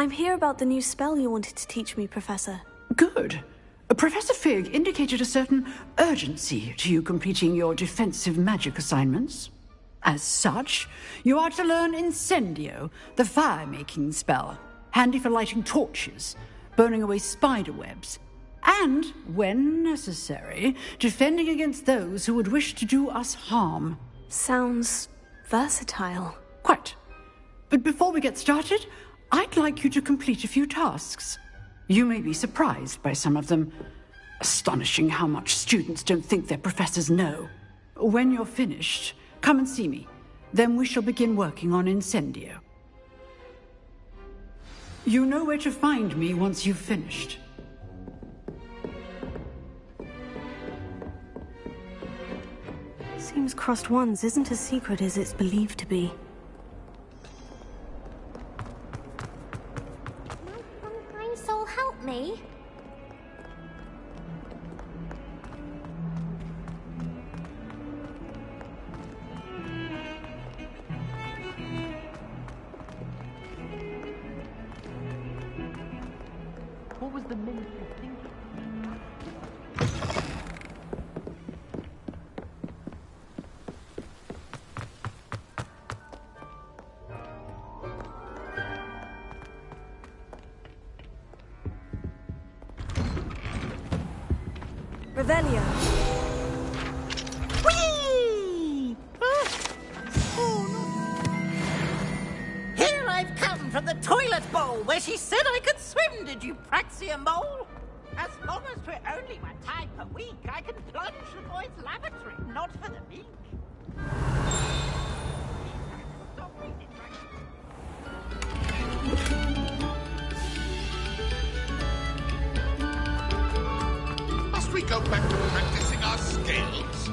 I'm here about the new spell you wanted to teach me, Professor. Good. Professor Fig indicated a certain urgency to you completing your defensive magic assignments. As such, you are to learn Incendio, the fire-making spell, handy for lighting torches, burning away spider webs, and, when necessary, defending against those who would wish to do us harm. Sounds versatile. Quite. But before we get started, I'd like you to complete a few tasks. You may be surprised by some of them. Astonishing how much students don't think their professors know. When you're finished, come and see me. Then we shall begin working on Incendio. You know where to find me once you've finished. Seems Crossed Wands isn't as secret as it's believed to be. Kind soul, help me. What was the ministry thinking? Revelio. Whee! Here I've come from the toilet bowl where she said I could swim, did you Praxia mole? As long as 'twere only 1 time per week, I can plunge the boys' lavatory, not for the meek. Stop reading, Must we go back to practicing our skills?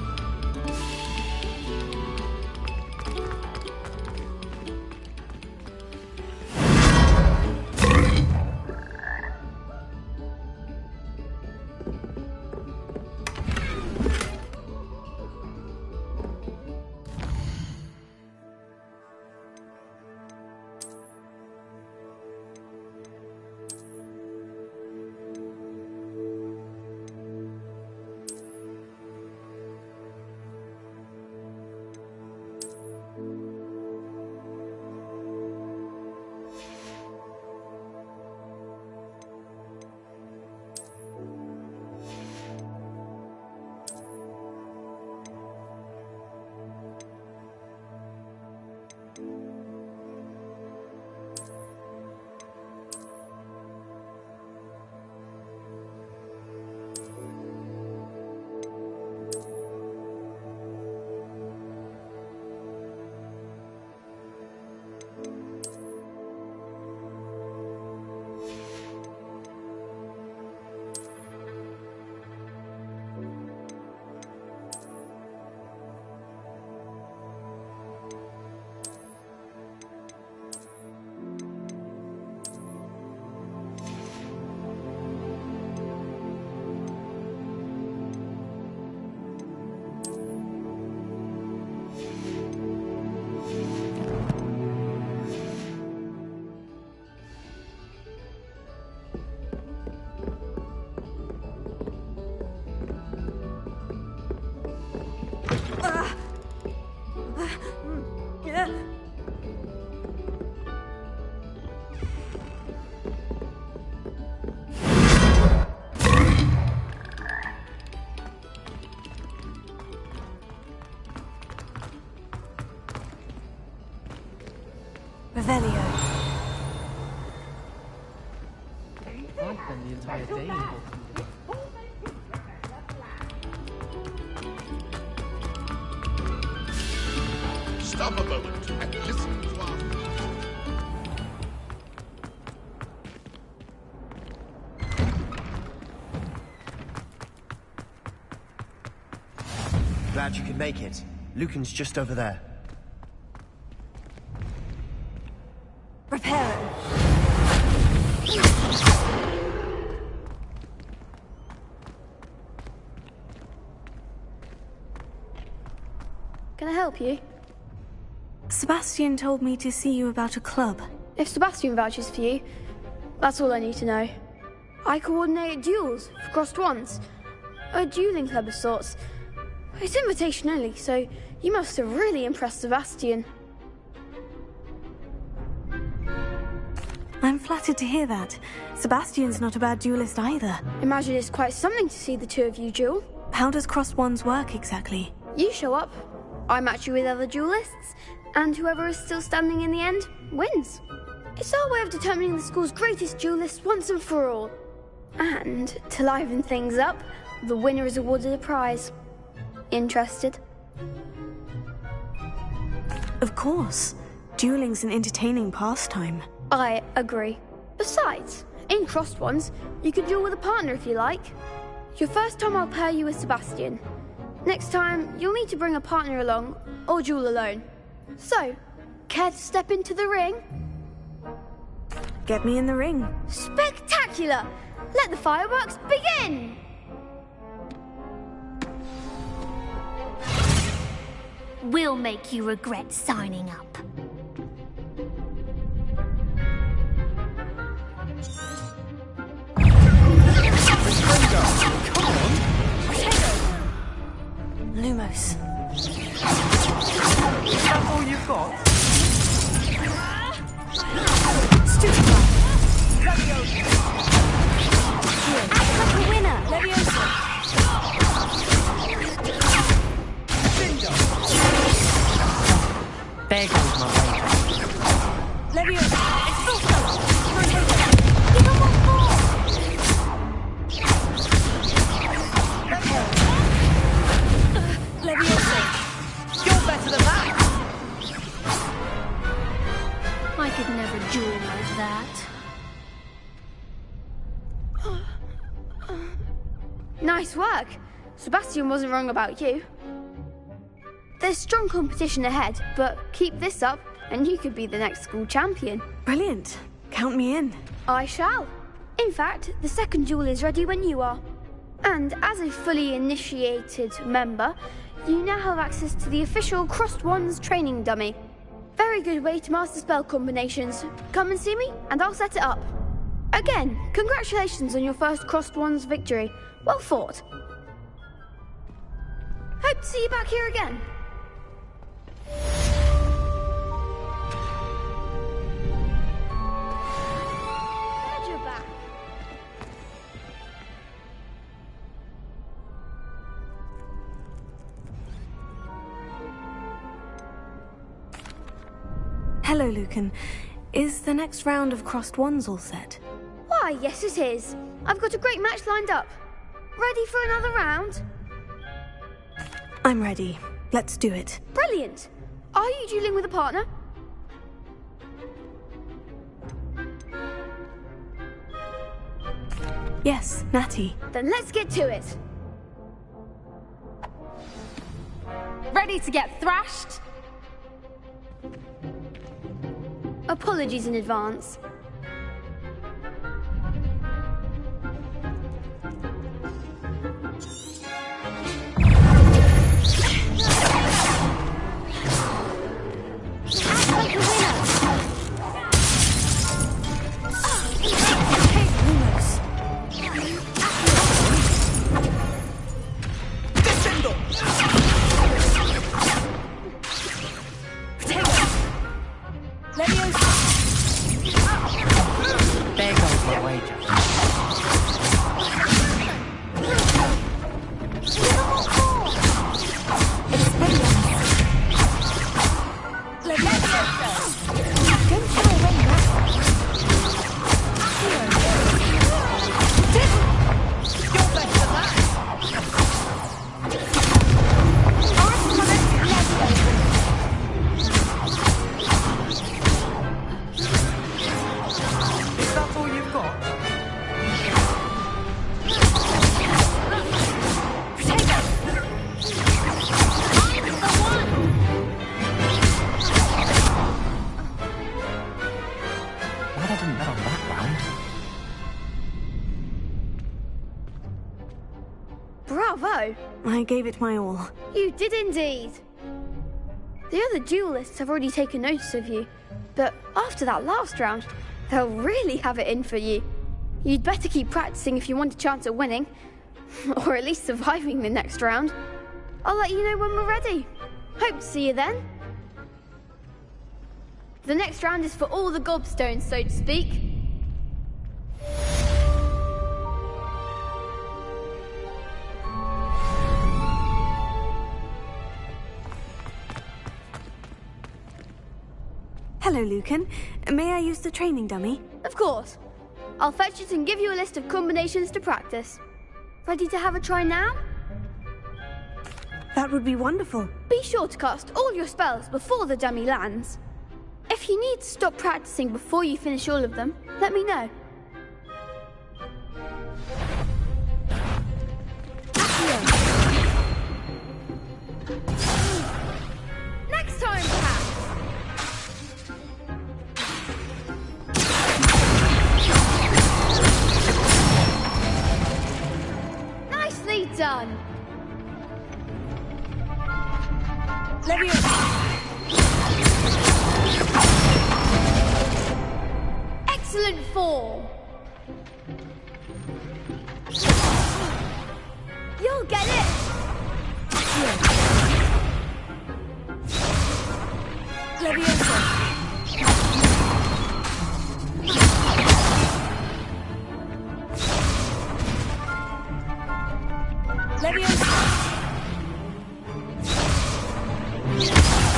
Revelio. I've spent the entire day in Hogwarts. Stop a moment and listen to our... Glad you could make it. Lucan's just over there. Reparo. Can I help you? Sebastian told me to see you about a club. If Sebastian vouches for you, That's all I need to know. I coordinate duels for crossed wands. A dueling club of sorts. It's invitation only, so you must have really impressed Sebastian. I'm flattered to hear that. Sebastian's not a bad duelist either. Imagine it's quite something to see the two of you duel. How does crossed wands work exactly? You show up, I match you with other duelists, and whoever is still standing in the end wins. It's our way of determining the school's greatest duelist once and for all. And to liven things up, the winner is awarded a prize. Interested? Of course. Dueling's an entertaining pastime. I agree. Besides, in crossed ones, you can duel with a partner if you like. Your first time I'll pair you with Sebastian. Next time, you'll need to bring a partner along, or duel alone. So, care to step into the ring? Get me in the ring. Spectacular! Let the fireworks begin! We'll make you regret signing up. Lumos. Is that all you've got? Stupid. Act like a winner! Leviosa. There goes my wager. Leviosa. Give them what for! Leviosa. You're better than that. I could never duel like that. Nice work. Sebastian wasn't wrong about you. There's strong competition ahead, but keep this up and you could be the next school champion. Brilliant. Count me in. I shall. In fact, the second duel is ready when you are. And as a fully initiated member, you now have access to the official Crossed Wands training dummy. Very good way to master spell combinations. Come and see me and I'll set it up. Again, congratulations on your first Crossed Wands victory. Well fought. Hope to see you back here again. Glad you're back. Hello, Lucan. Is the next round of crossed wands all set? Why, yes it is. I've got a great match lined up. Ready for another round? I'm ready. Let's do it. Brilliant. Are you dueling with a partner? Yes, Natty. Then let's get to it. Ready to get thrashed? Apologies in advance. Act like a winner! Hey, Lumos. Descendo! Potato. Leviosa. There goes my wager. Don't throw away that. You're better than that. Is that all you've got? Glad I didn't bet on that round. Bravo! I gave it my all. You did indeed. The other duelists have already taken notice of you, but after that last round, They'll really have it in for you. You'd better keep practicing if you want a chance at winning. Or at least surviving the next round. I'll let you know when we're ready. Hope to see you then. The next round is for all the gobstones, so to speak. Hello, Lucan. May I use the training dummy? Of course. I'll fetch it and give you a list of combinations to practice. Ready to have a try now? That would be wonderful. Be sure to cast all your spells before the dummy lands. If you need to stop practicing before you finish all of them, let me know. Next time, perhaps. Nicely done. Excellent form. You'll get it.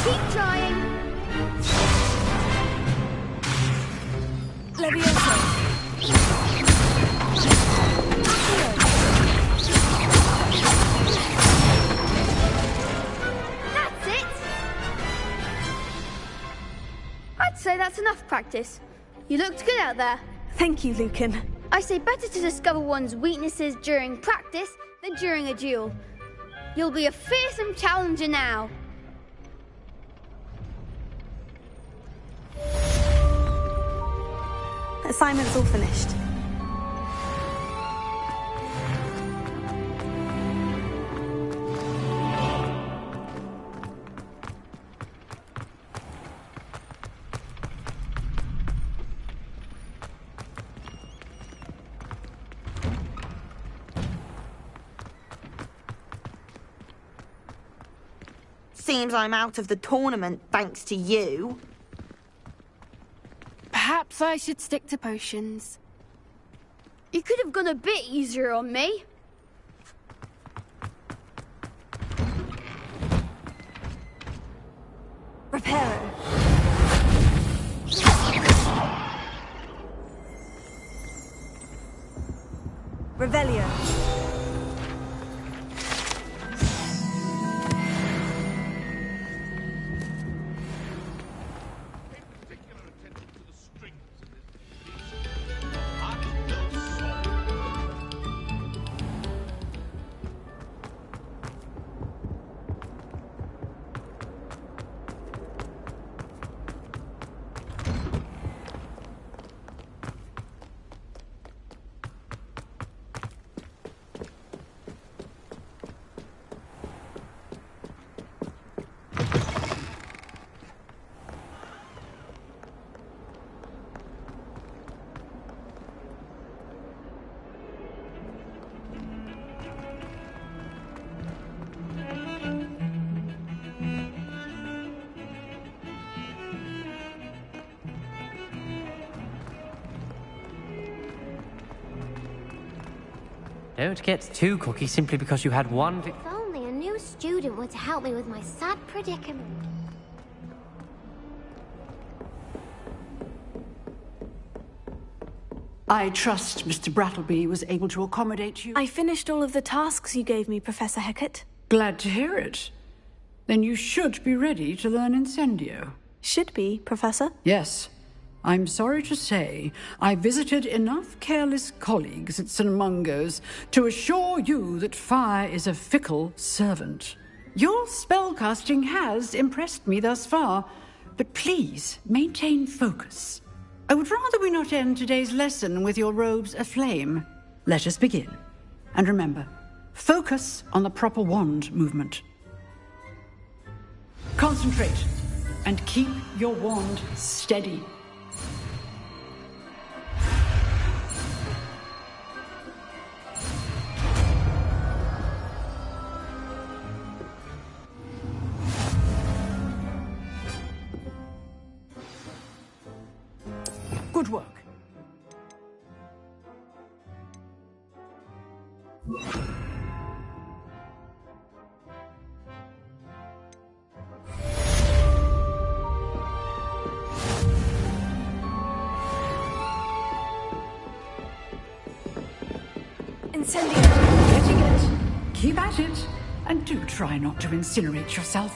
Keep trying. That's it. I'd say that's enough practice. You looked good out there. Thank you, Lucan. I say better to discover one's weaknesses during practice than during a duel. You'll be a fearsome challenger now. Assignment's all finished. Seems I'm out of the tournament thanks to you. Perhaps I should stick to potions. You could have gone a bit easier on me. Reparo. Revelio. Don't get too cocky simply because you had one If only a new student were to help me with my sad predicament. I trust Mr. Brattleby was able to accommodate you. I finished all of the tasks you gave me, Professor Hecat. Glad to hear it. Then you should be ready to learn Incendio. Should be, Professor. Yes. I'm sorry to say, I visited enough careless colleagues at St. Mungo's to assure you that fire is a fickle servant. Your spellcasting has impressed me thus far, but please maintain focus. I would rather we not end today's lesson with your robes aflame. Let us begin. And remember, focus on the proper wand movement. Concentrate and keep your wand steady. Good work. Incendio! Getting it. Keep at it. And do try not to incinerate yourself.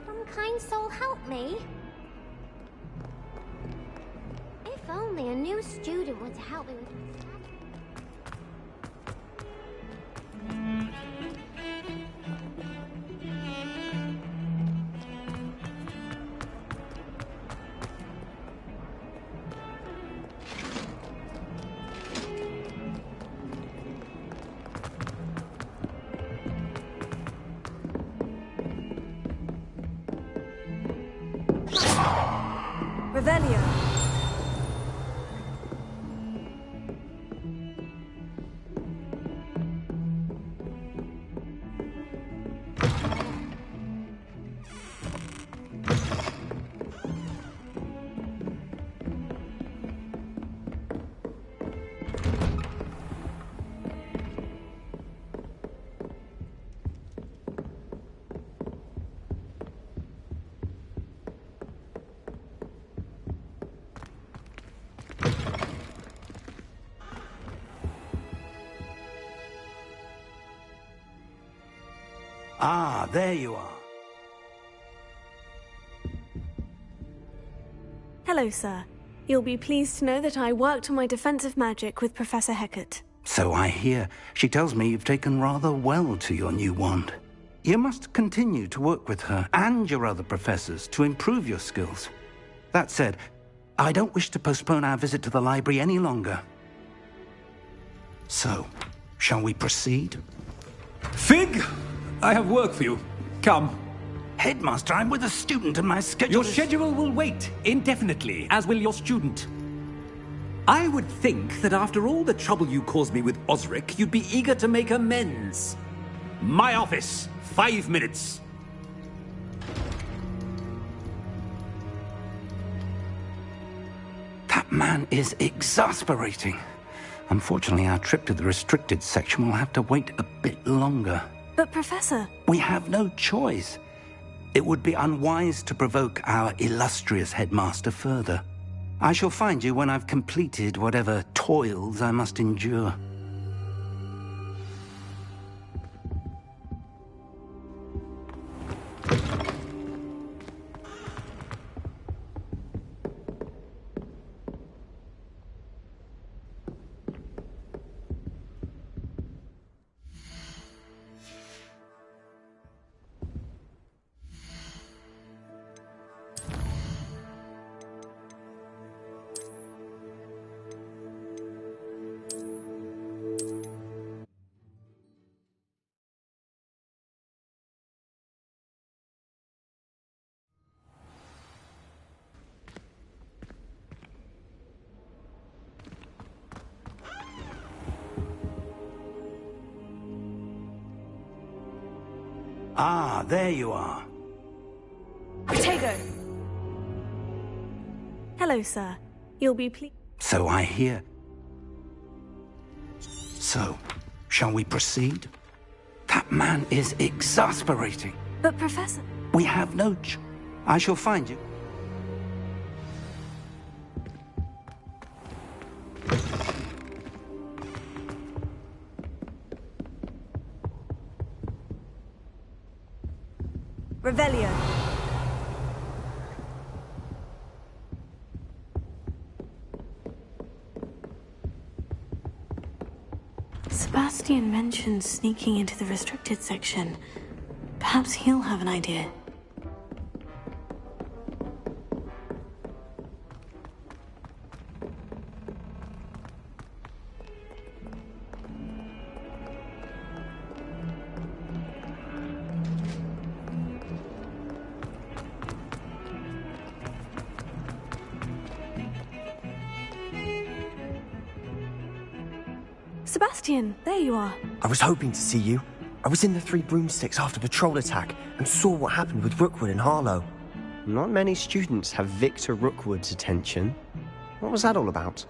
Some kind soul help me. If only a new student were to help me with my study. Revelio. Ah, there you are. Hello, sir. You'll be pleased to know that I worked on my defensive magic with Professor Hecat. So I hear. She tells me you've taken rather well to your new wand. You must continue to work with her and your other professors to improve your skills. That said, I don't wish to postpone our visit to the library any longer. So, shall we proceed? Fig! I have work for you. Come. Headmaster, I'm with a student and my schedule Your schedule will wait indefinitely, as will your student. I would think that after all the trouble you caused me with Osric, you'd be eager to make amends. My office. 5 minutes. That man is exasperating. Unfortunately, our trip to the restricted section will have to wait a bit longer. But, Professor... We have no choice. It would be unwise to provoke our illustrious headmaster further. I shall find you when I've completed whatever toils I must endure. Ah, there you are. Protego! Hello, sir. You'll be pleased... So I hear. So, shall we proceed? That man is exasperating. But, Professor... We have no I shall find you. Revelio. Sebastian mentioned sneaking into the restricted section. Perhaps he'll have an idea. Sebastian, there you are. I was hoping to see you. I was in the Three Broomsticks after the troll attack and saw what happened with Rookwood and Harlow. Not many students have Victor Rookwood's attention. What was that all about?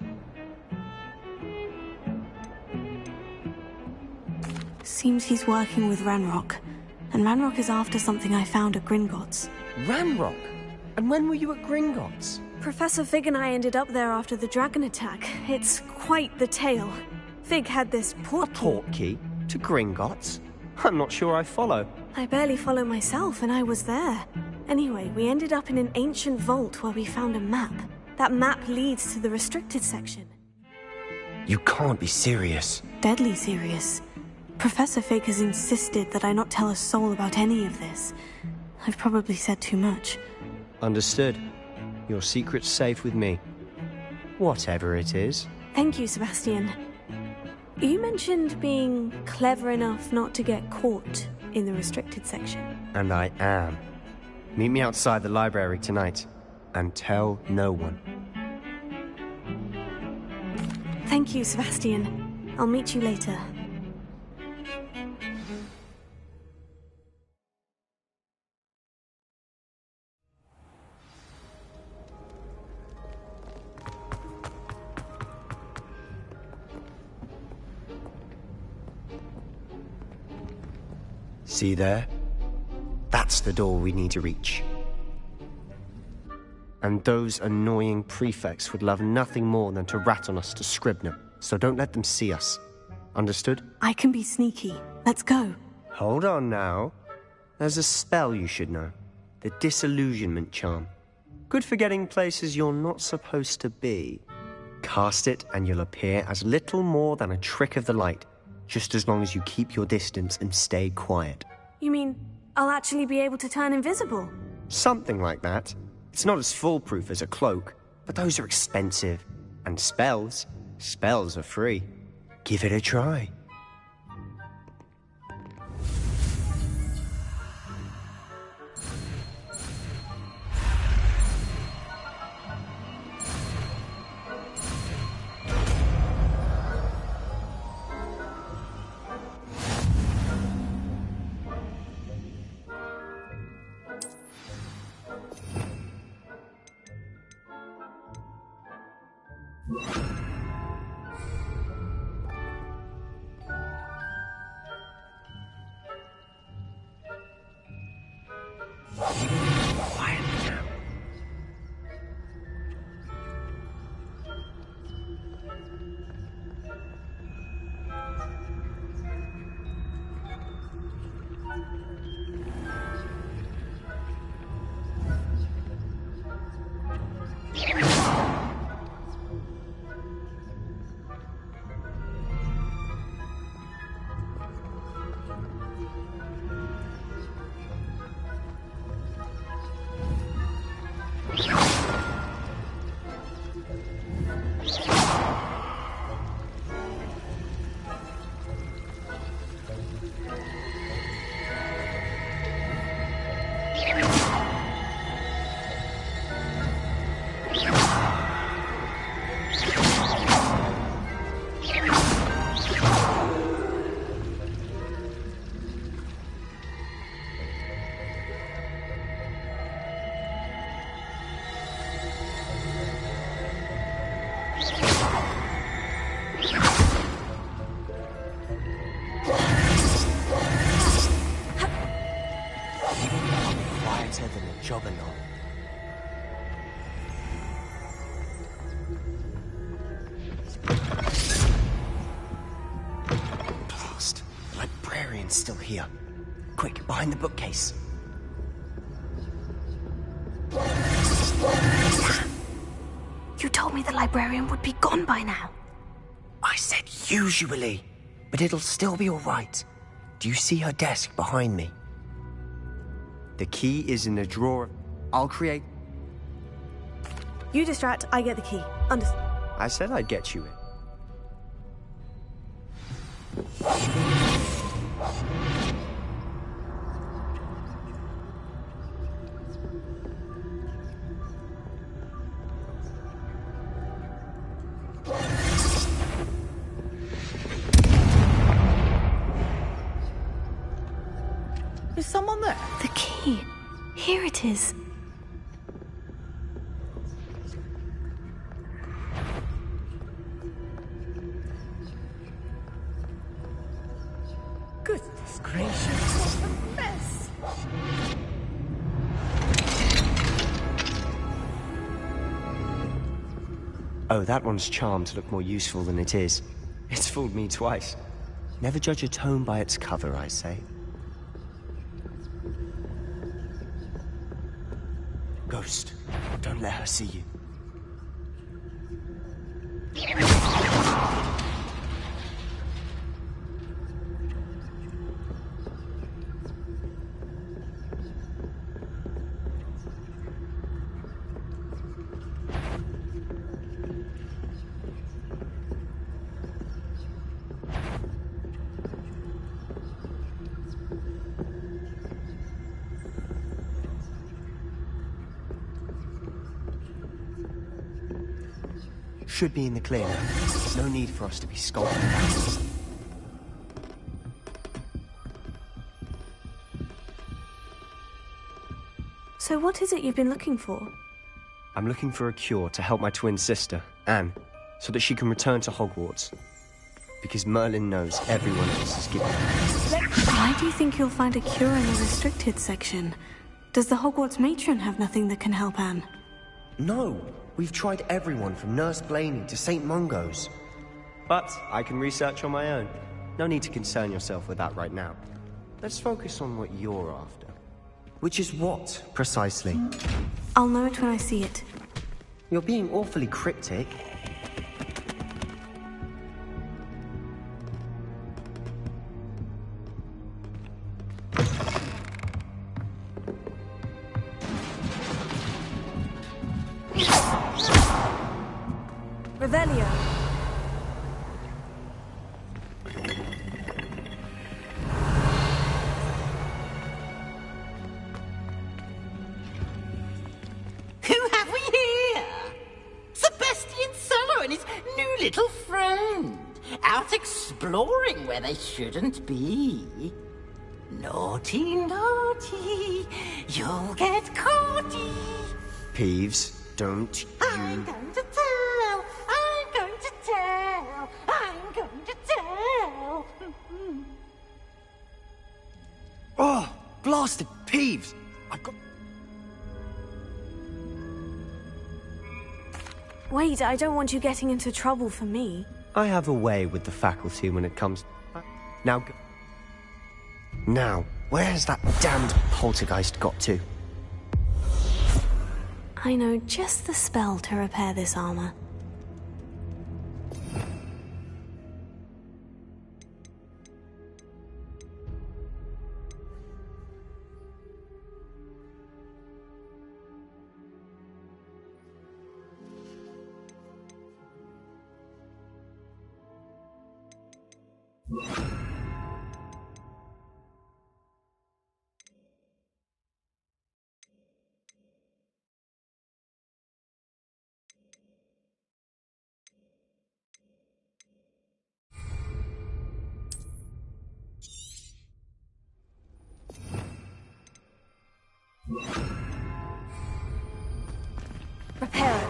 Seems he's working with Ranrock. And Ranrock is after something I found at Gringotts. Ranrock? And when were you at Gringotts? Professor Fig and I ended up there after the dragon attack. It's quite the tale. Fig had this portkey. A portkey? To Gringotts? I'm not sure I follow. I barely follow myself, and I was there. Anyway, we ended up in an ancient vault where we found a map. That map leads to the restricted section. You can't be serious. Deadly serious. Professor Fig has insisted that I not tell a soul about any of this. I've probably said too much. Understood. Your secret's safe with me. Whatever it is. Thank you, Sebastian. You mentioned being clever enough not to get caught in the restricted section. And I am. Meet me outside the library tonight, and tell no one. Thank you, Sebastian. I'll meet you later. See there? That's the door we need to reach. And those annoying prefects would love nothing more than to rat on us to Scribner, so don't let them see us. Understood? I can be sneaky. Let's go. Hold on now. There's a spell you should know. The Disillusionment Charm. Good for getting places you're not supposed to be. Cast it and you'll appear as little more than a trick of the light, just as long as you keep your distance and stay quiet. You mean I'll actually be able to turn invisible? Something like that. It's not as foolproof as a cloak, but those are expensive. And spells are free. Give it a try. Still here. Quick, behind the bookcase. You told me the librarian would be gone by now. I said usually, but it'll still be all right. Do you see her desk behind me? The key is in the drawer. I'll create... You distract, I get the key. Understood. I said I'd get you in. someone there? The key. Here it is. Goodness gracious, what a mess! Oh, that one's charmed to look more useful than it is. It's fooled me twice. Never judge a tome by its cover, I say. Ghost, don't let her see you. Should be in the clear now. No need for us to be skulking back. So what is it you've been looking for? I'm looking for a cure to help my twin sister, Anne, so that she can return to Hogwarts. Because Merlin knows everyone else is giving up. Why do you think you'll find a cure in the restricted section? Does the Hogwarts matron have nothing that can help Anne? No, we've tried everyone from Nurse Blaney to St. Mungo's. But I can research on my own. No need to concern yourself with that right now. Let's focus on what you're after. Which is what, precisely? I'll know it when I see it. You're being awfully cryptic. Revelio. Who have we here? Sebastian Cello and his new little friend. Out exploring where they shouldn't be. Naughty, naughty. You'll get caughty. Peeves, don't you... I'm going to tell. I'm going to tell. I'm going to tell. Oh, blasted Peeves! I've got... Wait, I don't want you getting into trouble for me. I have a way with the faculty when it comes... Now go... Now, where's that damned poltergeist got to? I know just the spell to repair this armor. Repair it.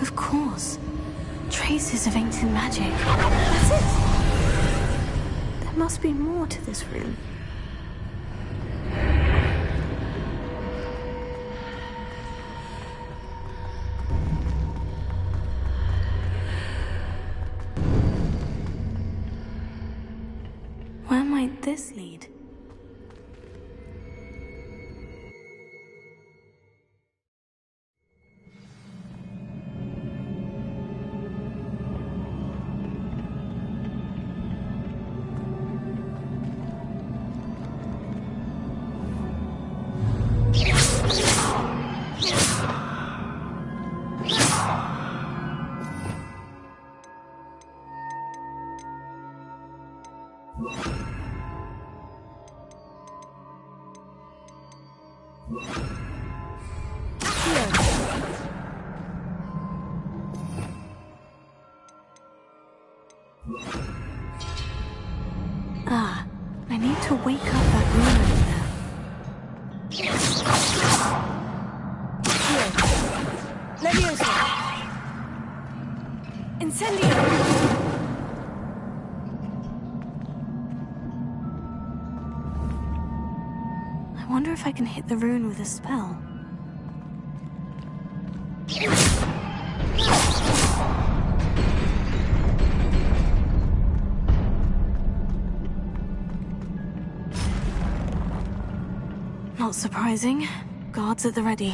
Of course. Traces of ancient magic. That's it. There must be more to this room. Where might this lead? Ah, I need to wake up that room over there. Leviosa! Incendio! I wonder if I can hit the rune with a spell. Not surprising. Guards at the ready.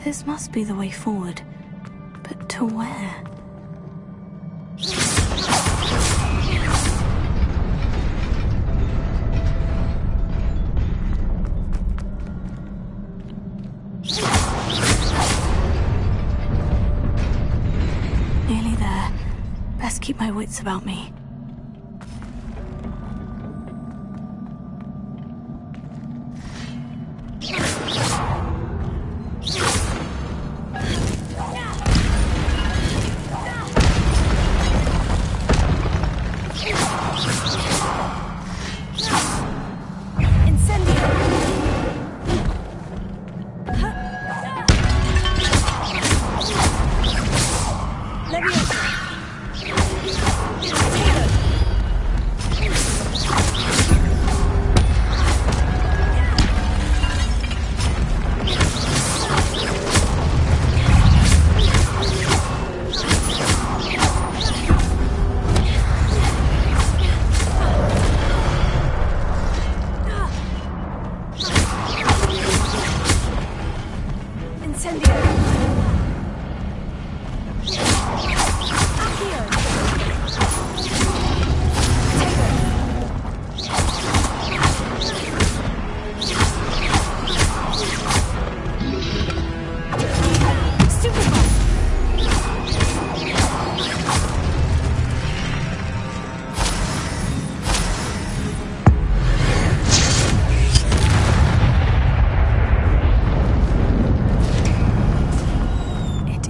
This must be the way forward. But to where? Nearly there. Best keep my wits about me.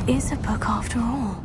Is a book after all.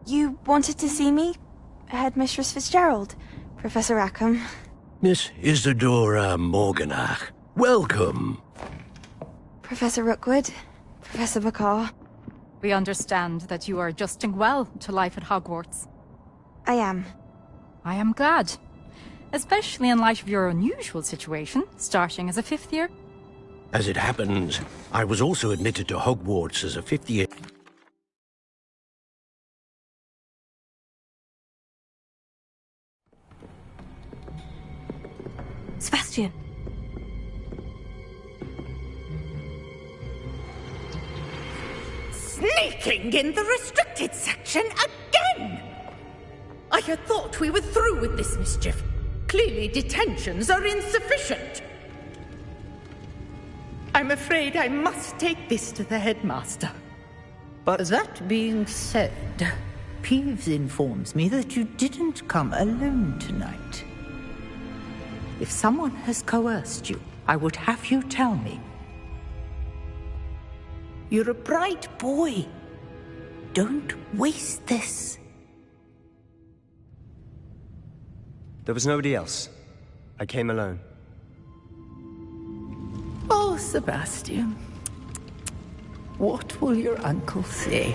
You wanted to see me? Headmistress Fitzgerald, Professor Rackham. Miss Isadora Morganach, welcome. Professor Rookwood, Professor Bakar. We understand that you are adjusting well to life at Hogwarts. I am. I am glad. Especially in light of your unusual situation, starting as a 5th year. As it happens, I was also admitted to Hogwarts as a 5th year. Sebastian. Sneaking in the restricted section again! I had thought we were through with this mischief. Clearly detentions are insufficient. I'm afraid I must take this to the headmaster. But that being said, Peeves informs me that you didn't come alone tonight. If someone has coerced you, I would have you tell me. You're a bright boy. Don't waste this. There was nobody else. I came alone. Oh, Sebastian. What will your uncle say?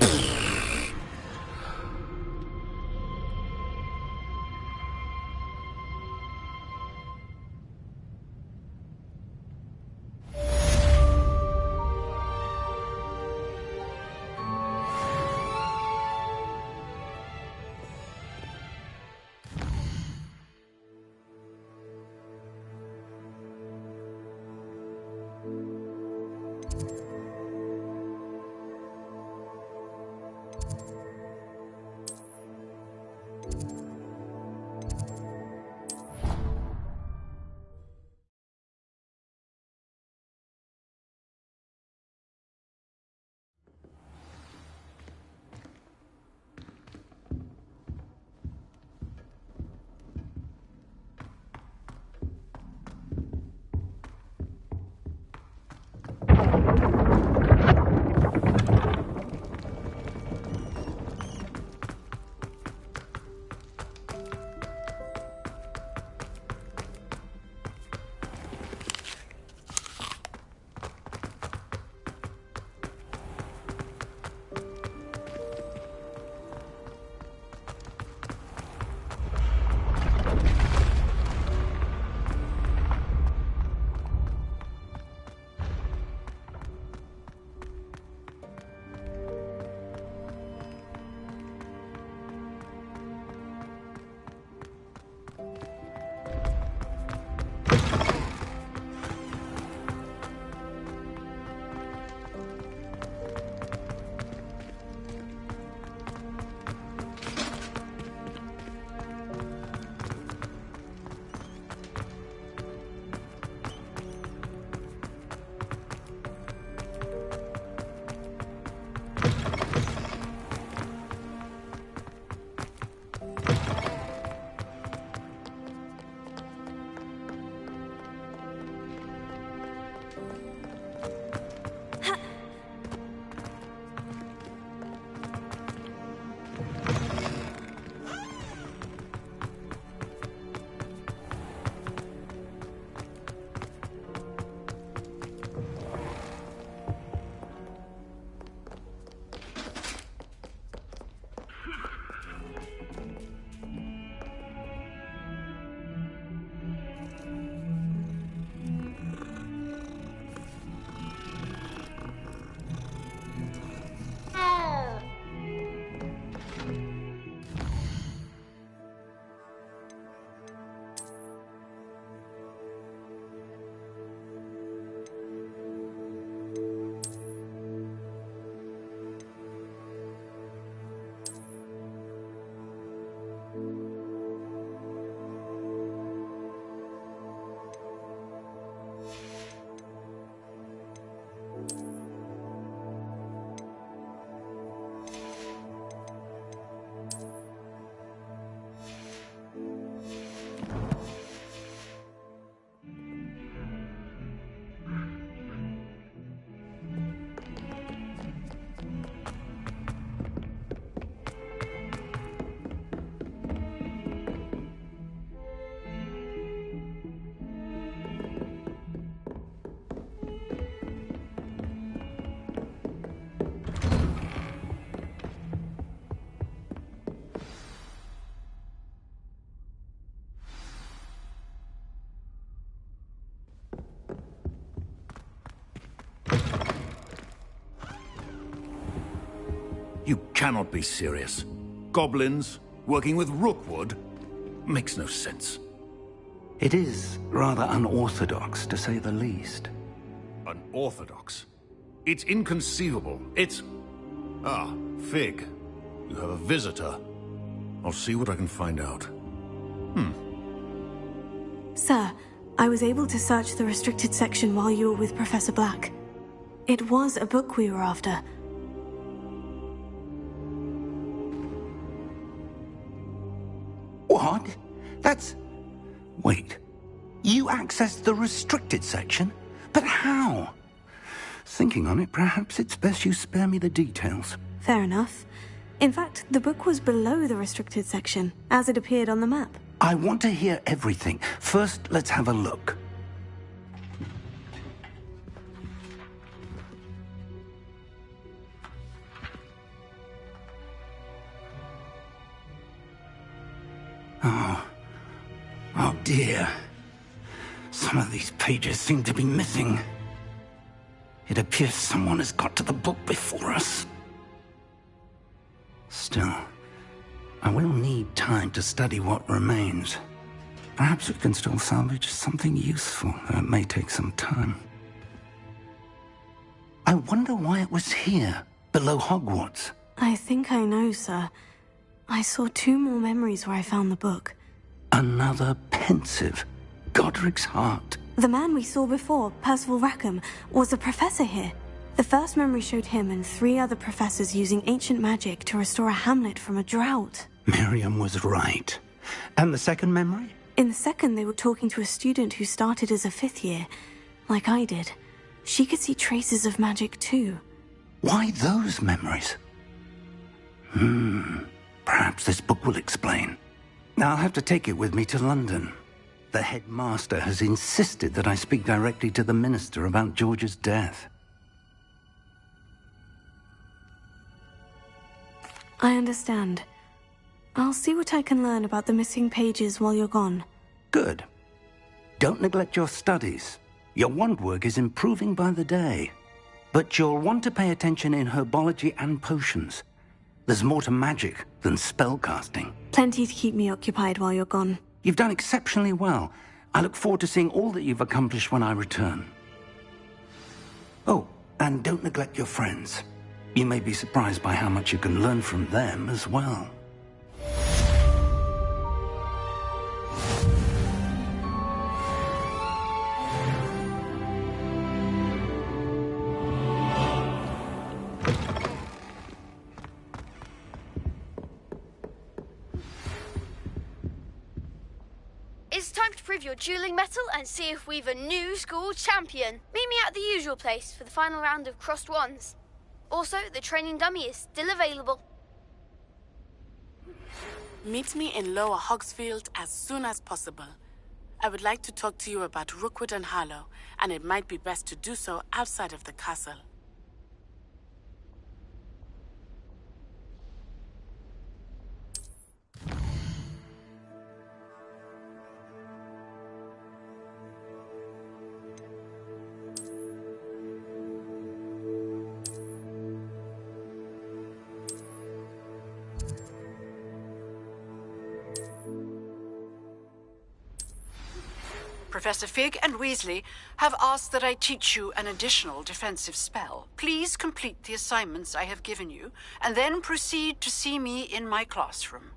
You cannot be serious. Goblins working with Rookwood makes no sense. It is rather unorthodox, to say the least. Unorthodox? It's inconceivable. It's... Ah, Fig. You have a visitor. I'll see what I can find out. Sir, I was able to search the restricted section while you were with Professor Black. It was a book we were after. What? That's... Wait. You accessed the restricted section? But how? Thinking on it, perhaps it's best you spare me the details. Fair enough. In fact, the book was below the restricted section, as it appeared on the map. I want to hear everything. First, let's have a look. Oh dear. Some of these pages seem to be missing. It appears someone has got to the book before us. Still, I will need time to study what remains. Perhaps we can still salvage something useful, though it may take some time. I wonder why it was here, below Hogwarts. I think I know, sir. I saw 2 more memories where I found the book. Another pensive. Godric's heart. The man we saw before, Percival Rackham, was a professor here. The first memory showed him and 3 other professors using ancient magic to restore a hamlet from a drought. Miriam was right. And the second memory? In the second, they were talking to a student who started as a 5th year, like I did. She could see traces of magic too. Why those memories? Perhaps this book will explain. I'll have to take it with me to London. The headmaster has insisted that I speak directly to the minister about George's death. I understand. I'll see what I can learn about the missing pages while you're gone. Good. Don't neglect your studies. Your wand work is improving by the day. But you'll want to pay attention in herbology and potions. There's more to magic than spellcasting. Plenty to keep me occupied while you're gone. You've done exceptionally well. I look forward to seeing all that you've accomplished when I return. Oh, and don't neglect your friends. You may be surprised by how much you can learn from them as well. It's time to prove your dueling mettle and see if we've a new school champion. Meet me at the usual place for the final round of crossed wands. Also, the training dummy is still available. Meet me in Lower Hogsfield as soon as possible. I would like to talk to you about Rookwood and Harlow, and it might be best to do so outside of the castle. Professor Fig and Weasley have asked that I teach you an additional defensive spell. Please complete the assignments I have given you, and then proceed to see me in my classroom.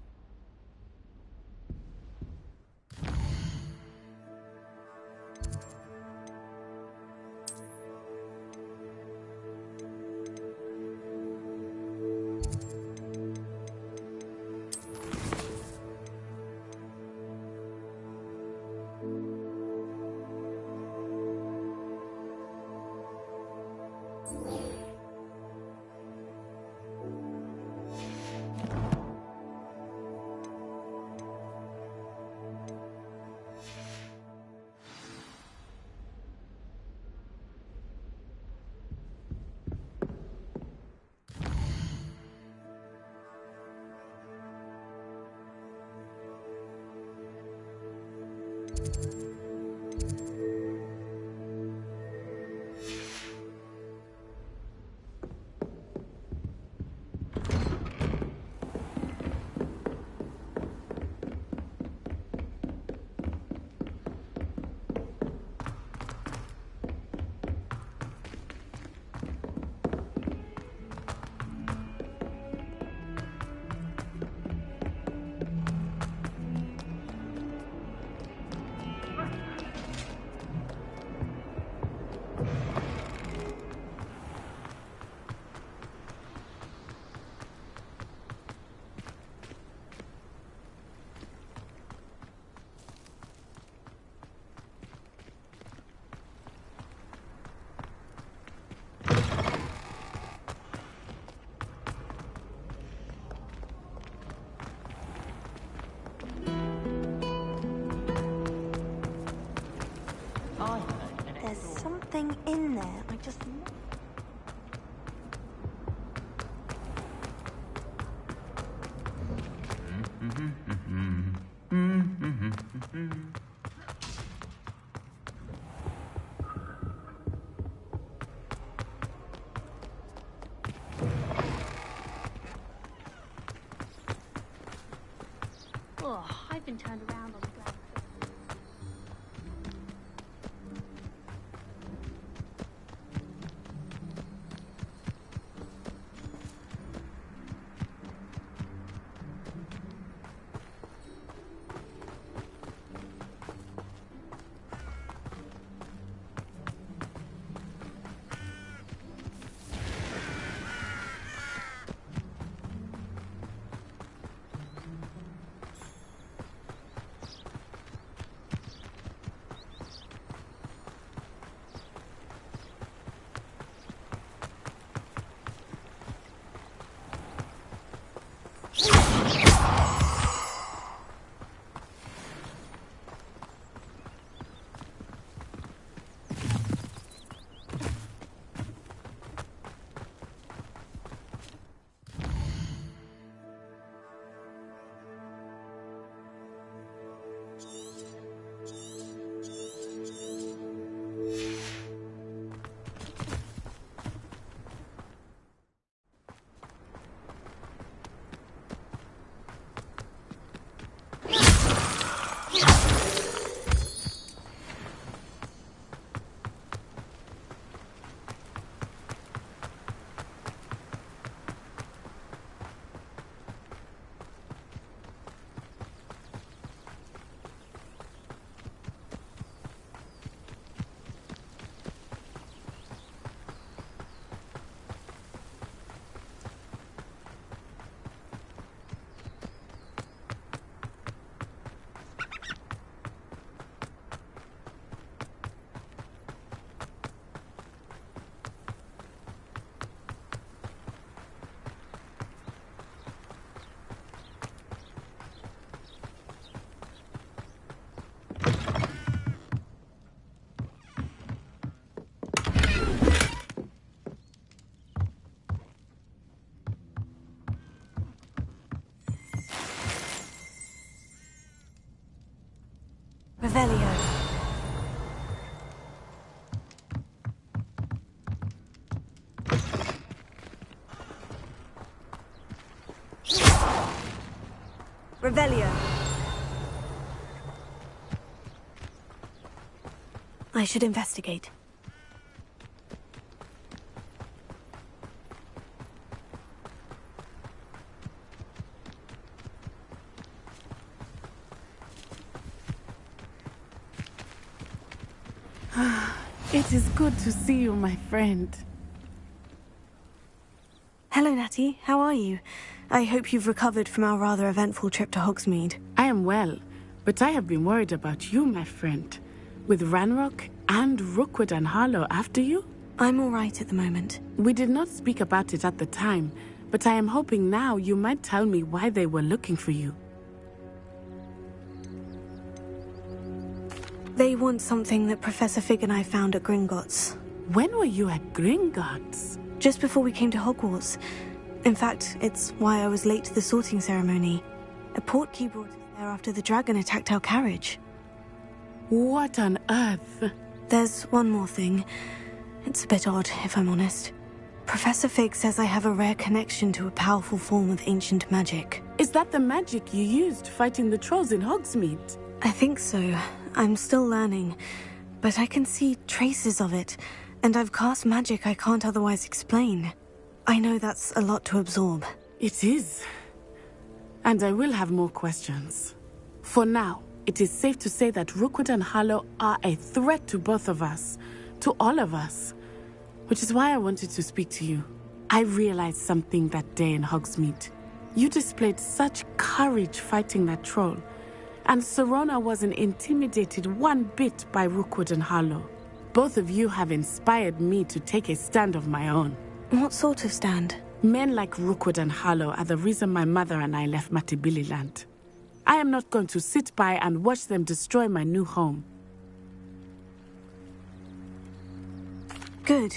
something in there. I just... Oh, I've been turned around on the ground. Revelio. Revelio. I should investigate. It is good to see you, my friend. Hello, Natty. How are you? I hope you've recovered from our rather eventful trip to Hogsmeade. I am well, but I have been worried about you, my friend. With Ranrock and Rookwood and Harlow after you? I'm all right at the moment. We did not speak about it at the time, but I am hoping now you might tell me why they were looking for you. They want something that Professor Fig and I found at Gringotts. When were you at Gringotts? Just before we came to Hogwarts. In fact, it's why I was late to the sorting ceremony. A portkey brought us there after the dragon attacked our carriage. What on earth? There's one more thing. It's a bit odd, if I'm honest. Professor Fig says I have a rare connection to a powerful form of ancient magic. Is that the magic you used fighting the trolls in Hogsmeade? I think so. I'm still learning, but I can see traces of it, and I've cast magic I can't otherwise explain. I know that's a lot to absorb. It is. And I will have more questions. For now, it is safe to say that Rookwood and Harlow are a threat to both of us, to all of us, which is why I wanted to speak to you. I realized something that day in Hogsmeade. You displayed such courage fighting that troll, and Serona wasn't intimidated one bit by Rookwood and Harlow. Both of you have inspired me to take a stand of my own. What sort of stand? Men like Rookwood and Harlow are the reason my mother and I left Matabeleland. I am not going to sit by and watch them destroy my new home. Good.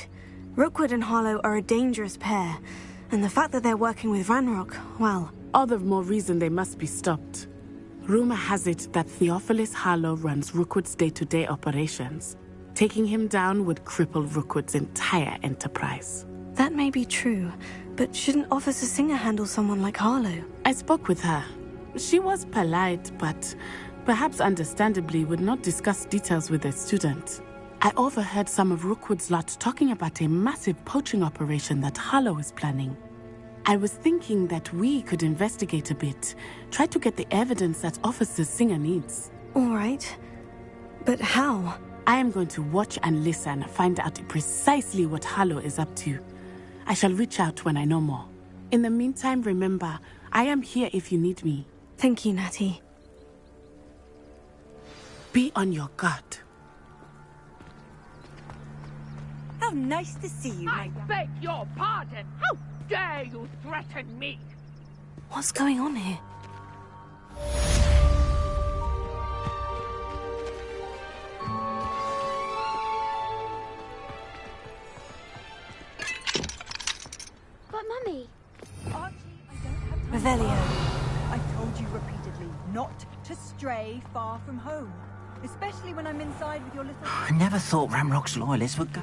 Rookwood and Harlow are a dangerous pair, and the fact that they're working with Ranrock, well... All the more reason they must be stopped. Rumor has it that Theophilus Harlow runs Rookwood's day-to-day operations. Taking him down would cripple Rookwood's entire enterprise. That may be true, but shouldn't Officer Singer handle someone like Harlow? I spoke with her. She was polite, but perhaps understandably would not discuss details with a student. I overheard some of Rookwood's lot talking about a massive poaching operation that Harlow is planning. I was thinking that we could investigate a bit, try to get the evidence that Officer Singer needs. All right. But how? I am going to watch and listen, find out precisely what Harlow is up to. I shall reach out when I know more. In the meantime, remember, I am here if you need me. Thank you, Natty. Be on your guard. How nice to see you, I beg your pardon. How dare you threaten me? What's going on here? But, Mummy... Archie, I don't have time. Revelio. I told you repeatedly not to stray far from home. Especially when I'm inside with your little... I never thought Ranrock's loyalists would go...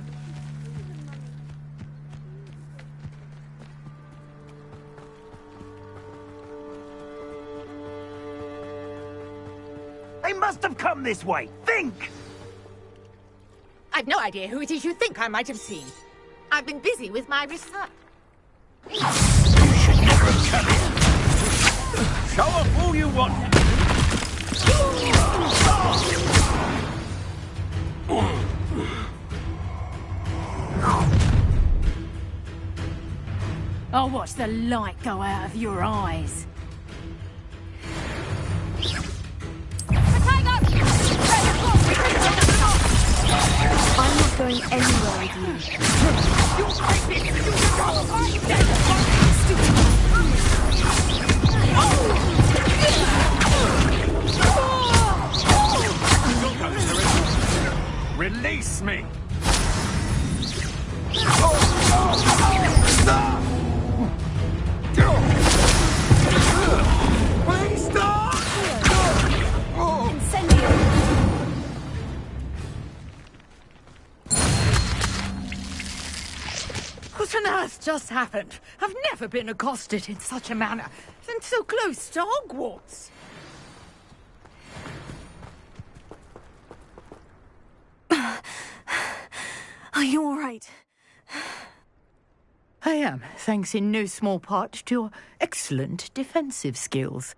They must have come this way. Think! I've no idea who it is you think I might have seen. I've been busy with my research. You should never have come here. Show off all you want. I'll watch the light go out of your eyes. I'm not going anywhere with you. Release me! Please stop! What on earth just happened? I've never been accosted in such a manner, and so close to Hogwarts. Are you all right? I am, thanks in no small part to your excellent defensive skills.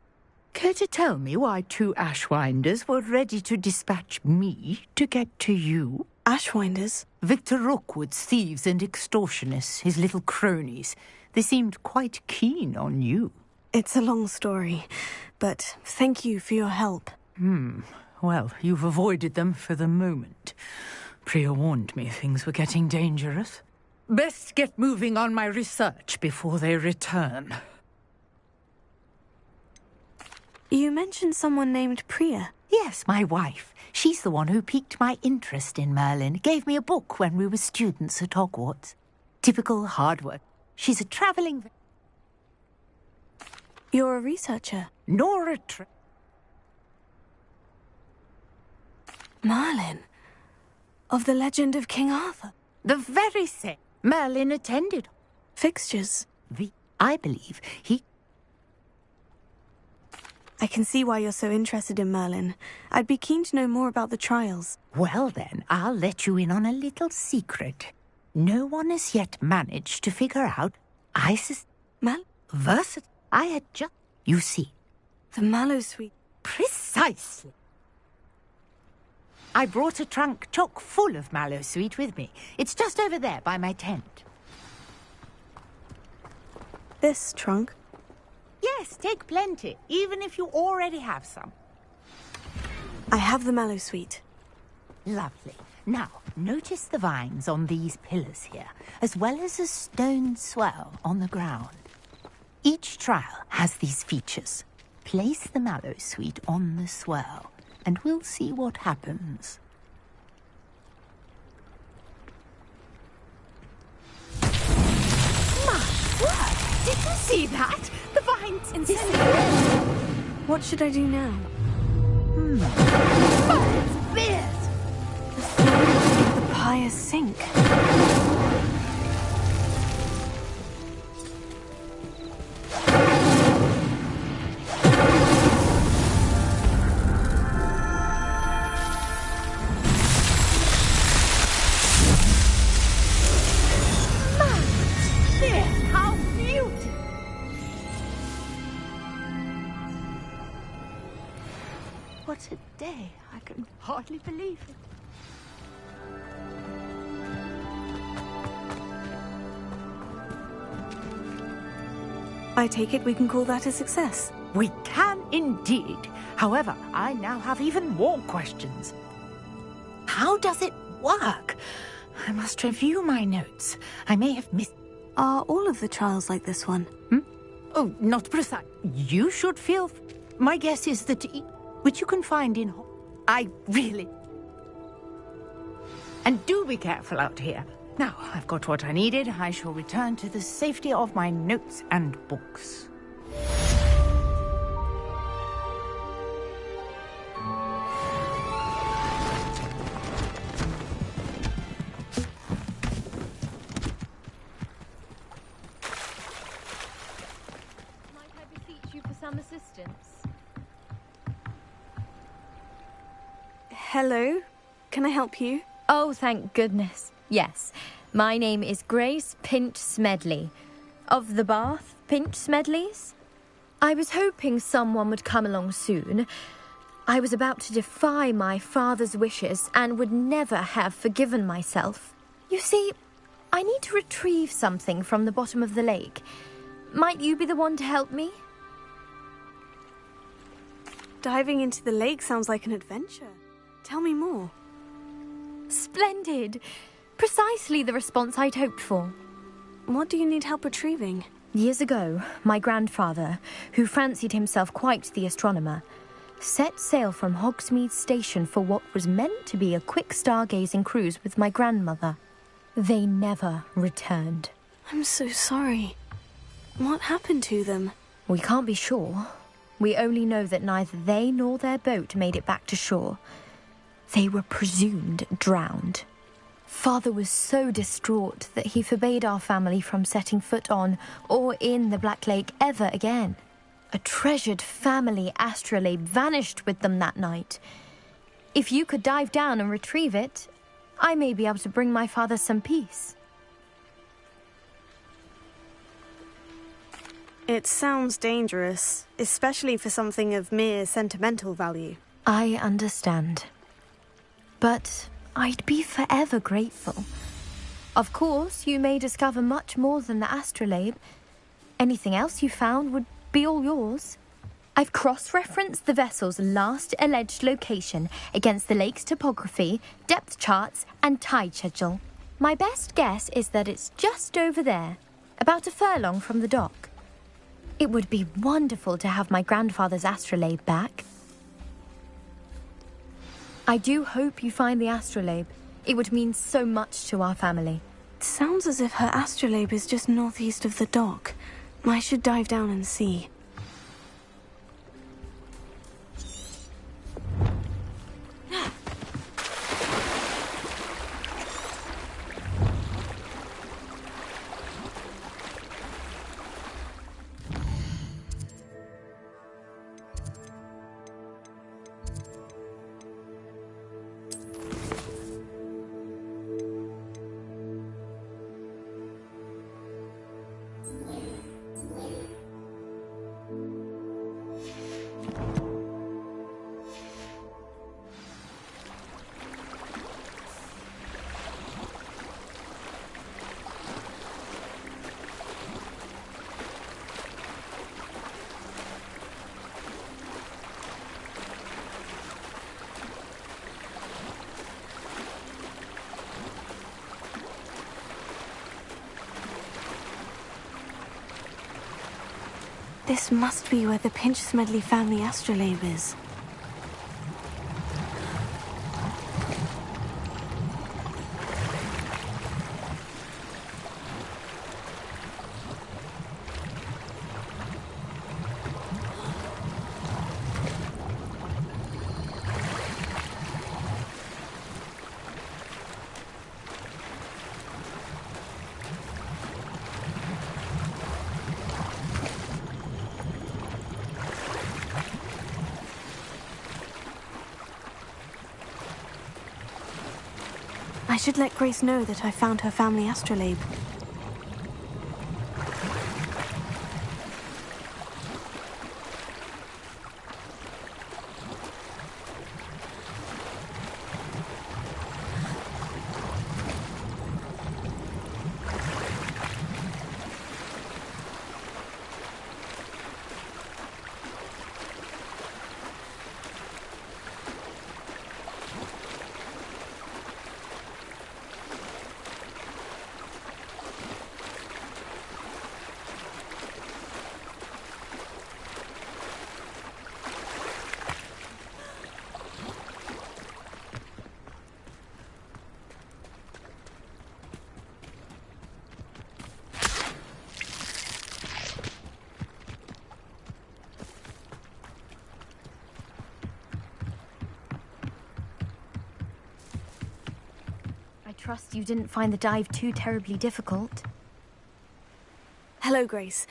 Care to tell me why two Ashwinders were ready to dispatch me to get to you? Ashwinders? Victor Rookwood's thieves and extortionists, his little cronies. They seemed quite keen on you. It's a long story, but thank you for your help. Well, you've avoided them for the moment. Priya warned me things were getting dangerous. Best get moving on my research before they return. You mentioned someone named Priya. Yes, my wife. She's the one who piqued my interest in Merlin. Gave me a book when we were students at Hogwarts. Typical hard work. She's a travelling... You're a researcher? Nor a Merlin? Of the legend of King Arthur? The very same. Merlin attended. Fixtures? I believe he... I can see why you're so interested in Merlin. I'd be keen to know more about the trials. Well then, I'll let you in on a little secret. No one has yet managed to figure out Isis... Versus... I had just... You see. The Mallow Suite. Precisely. I brought a trunk chock full of Mallow Sweet with me. It's just over there by my tent. This trunk? Yes, take plenty, even if you already have some. I have the Mallow Suite. Lovely. Now, notice the vines on these pillars here, as well as a stone swell on the ground. Each trial has these features. Place the Mallow Suite on the swell, and we'll see what happens. See that? The vines incendiary. What should I do now? Fire beers! The pious sink. What a day. I can hardly believe it. I take it we can call that a success. We can indeed. However, I now have even more questions. How does it work? I must review my notes. I may have missed... Are all of the trials like this one? Oh, not precise. You should feel... My guess is that... Which you can find in... I really... And do be careful out here. Now, I've got what I needed. I shall return to the safety of my notes and books. Might I beseech you for some assistance? Hello? Can I help you? Oh, thank goodness. Yes. My name is Grace Pinch Smedley. Of the Bath Pinch Smedleys? I was hoping someone would come along soon. I was about to defy my father's wishes and would never have forgiven myself. You see, I need to retrieve something from the bottom of the lake. Might you be the one to help me? Diving into the lake sounds like an adventure. Tell me more. Splendid. Precisely the response I'd hoped for. What do you need help retrieving? Years ago, my grandfather, who fancied himself quite the astronomer, set sail from Hogsmeade Station for what was meant to be a quick stargazing cruise with my grandmother. They never returned. I'm so sorry. What happened to them? We can't be sure. We only know that neither they nor their boat made it back to shore. They were presumed drowned. Father was so distraught that he forbade our family from setting foot on or in the Black Lake ever again. A treasured family astrolabe vanished with them that night. If you could dive down and retrieve it, I may be able to bring my father some peace. It sounds dangerous, especially for something of mere sentimental value. I understand. But I'd be forever grateful. Of course, you may discover much more than the astrolabe. Anything else you found would be all yours. I've cross-referenced the vessel's last alleged location against the lake's topography, depth charts, and tide schedule. My best guess is that it's just over there, about a furlong from the dock. It would be wonderful to have my grandfather's astrolabe back. I do hope you find the astrolabe. It would mean so much to our family. It sounds as if her astrolabe is just northeast of the dock. I should dive down and see. This must be where the Pinch Smedley family astrolabe is. I should let Grace know that I found her family astrolabe. I trust you didn't find the dive too terribly difficult. Hello, Grace.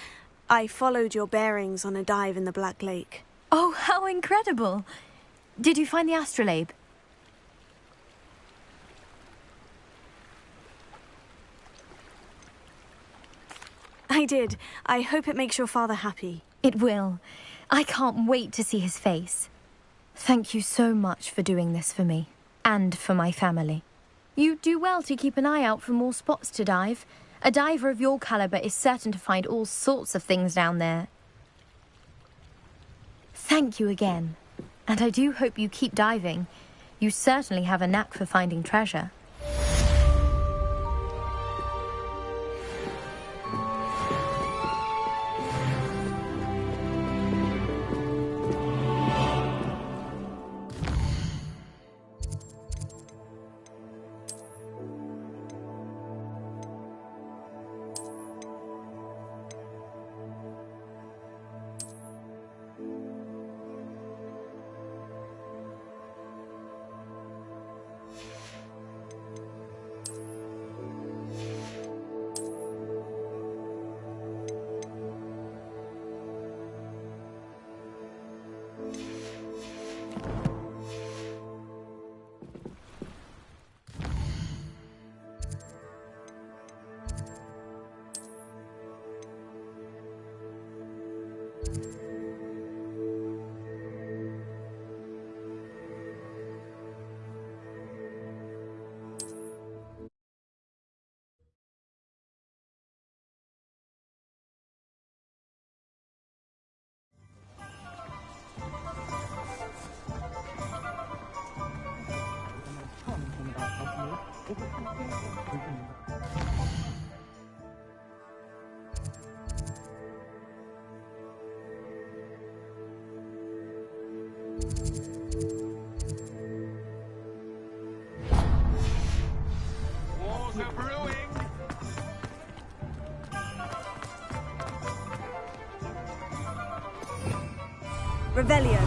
I followed your bearings on a dive in the Black Lake. Oh, how incredible! Did you find the astrolabe? I did. I hope it makes your father happy. It will. I can't wait to see his face. Thank you so much for doing this for me, and for my family. You do well to keep an eye out for more spots to dive. A diver of your caliber is certain to find all sorts of things down there. Thank you again. And I do hope you keep diving. You certainly have a knack for finding treasure. Revelio.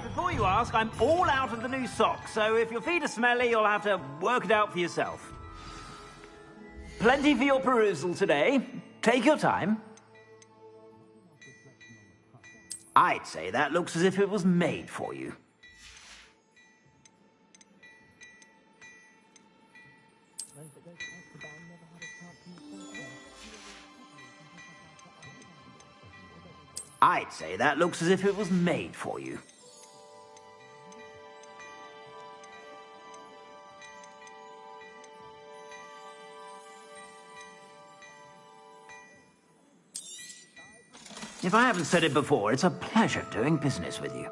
Before you ask, I'm all out of the new socks, so if your feet are smelly, you'll have to work it out for yourself. Plenty for your perusal today. Take your time. I'd say that looks as if it was made for you. I'd say that looks as if it was made for you. If I haven't said it before, it's a pleasure doing business with you.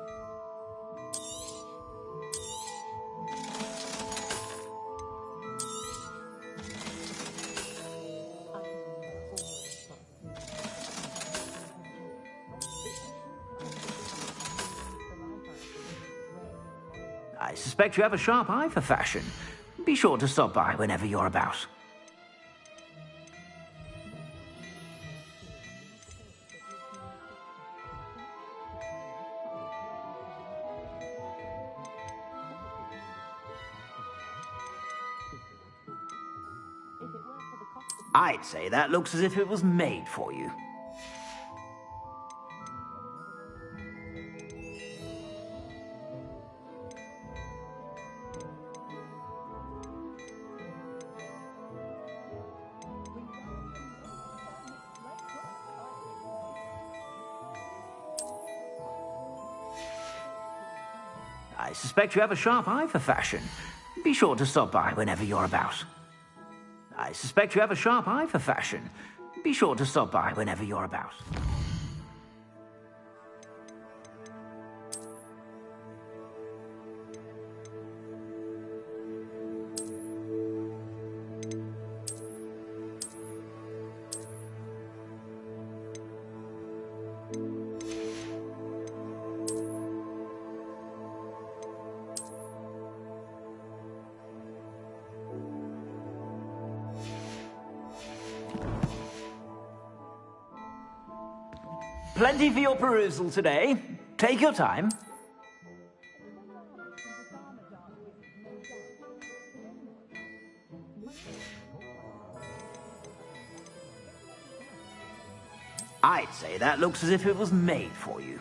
I suspect you have a sharp eye for fashion. Be sure to stop by whenever you're about. I'd say that looks as if it was made for you. I suspect you have a sharp eye for fashion. Be sure to stop by whenever you're about. I suspect you have a sharp eye for fashion. Be sure to stop by whenever you're about. Plenty for your perusal today. Take your time. I'd say that looks as if it was made for you.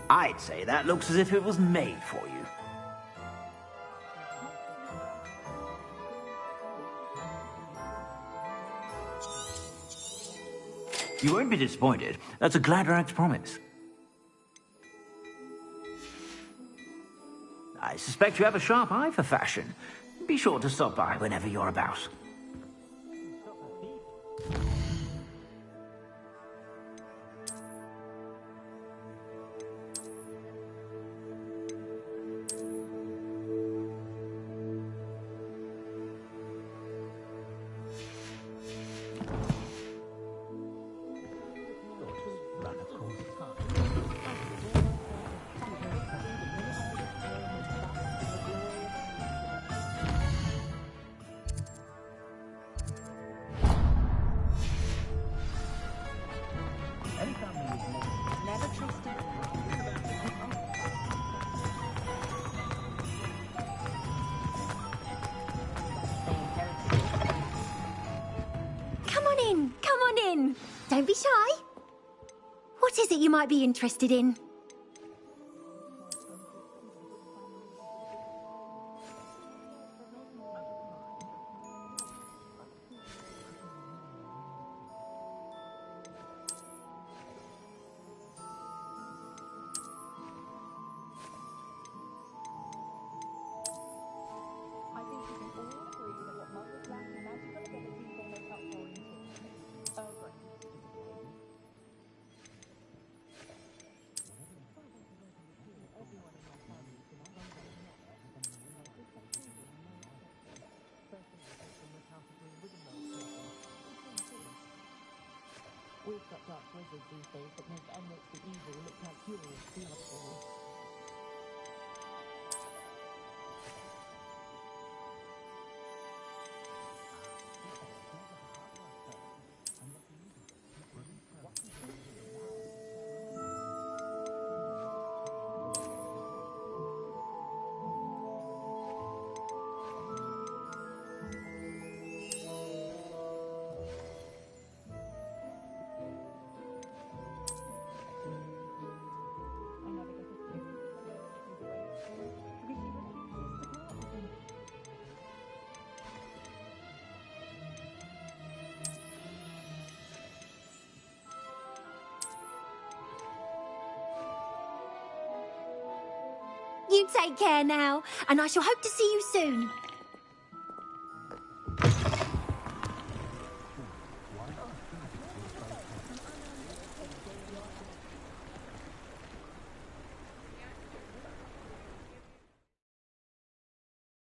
I'd say that looks as if it was made for you. You won't be disappointed. That's a Gladrax promise. I suspect you have a sharp eye for fashion. Be sure to stop by whenever you're about. Don't be shy. What is it you might be interested in? We've got dark wizards these days that make emeralds the evil look like yours, the oddball. You take care now, and I shall hope to see you soon.